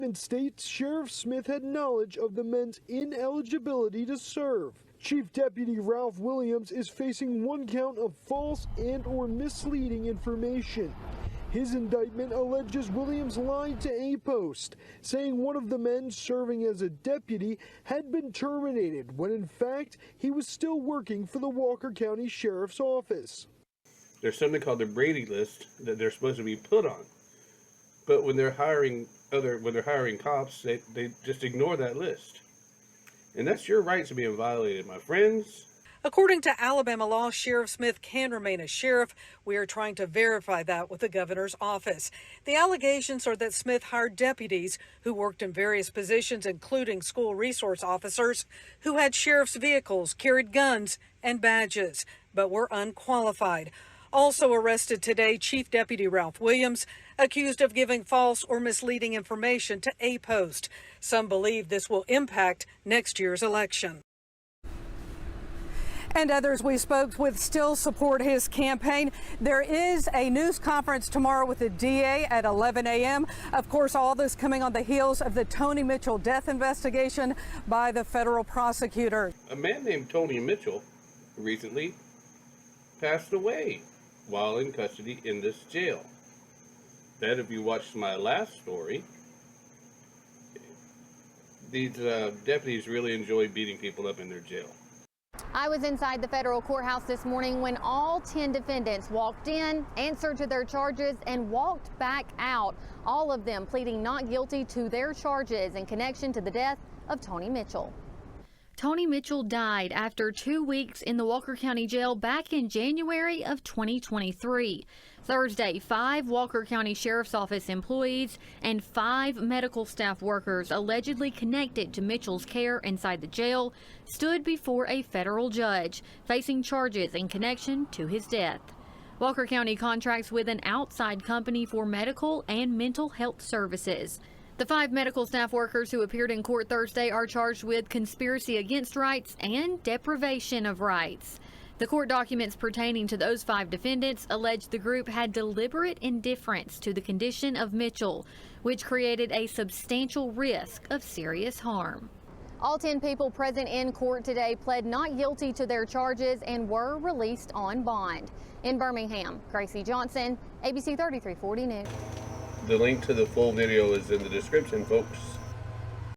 indictment states Sheriff Smith had knowledge of the men's ineligibility to serve. Chief Deputy Ralph Williams is facing one count of false and/or misleading information. His indictment alleges Williams lied to A Post, saying one of the men serving as a deputy had been terminated when in fact he was still working for the Walker County Sheriff's Office. There's something called the Brady list that they're supposed to be put on. But when they're hiring cops, they just ignore that list. And that's your rights being violated, my friends. According to Alabama law, Sheriff Smith can remain a sheriff. We are trying to verify that with the governor's office. The allegations are that Smith hired deputies who worked in various positions, including school resource officers, who had sheriff's vehicles, carried guns and badges, but were unqualified. Also arrested today, Chief Deputy Ralph Williams, accused of giving false or misleading information to A Post. Some believe this will impact next year's election. And others we spoke with still support his campaign. There is a news conference tomorrow with the DA at 11 a.m. Of course, all this coming on the heels of the Toni Mitchell death investigation by the federal prosecutor. A man named Toni Mitchell recently passed away while in custody in this jail. That, if you watched my last story, these deputies really enjoy beating people up in their jail. I was inside the federal courthouse this morning when all 10 defendants walked in, answered to their charges, and walked back out, all of them pleading not guilty to their charges in connection to the death of Toni Mitchell. Toni Mitchell died after 2 weeks in the Walker County Jail back in January of 2023. Thursday, 5 Walker County Sheriff's Office employees and 5 medical staff workers allegedly connected to Mitchell's care inside the jail stood before a federal judge, facing charges in connection to his death. Walker County contracts with an outside company for medical and mental health services. The 5 medical staff workers who appeared in court Thursday are charged with conspiracy against rights and deprivation of rights. The court documents pertaining to those 5 defendants allege the group had deliberate indifference to the condition of Mitchell, which created a substantial risk of serious harm. All 10 people present in court today pled not guilty to their charges and were released on bond. In Birmingham, Gracie Johnson, ABC 3340 News. The link to the full video is in the description, folks.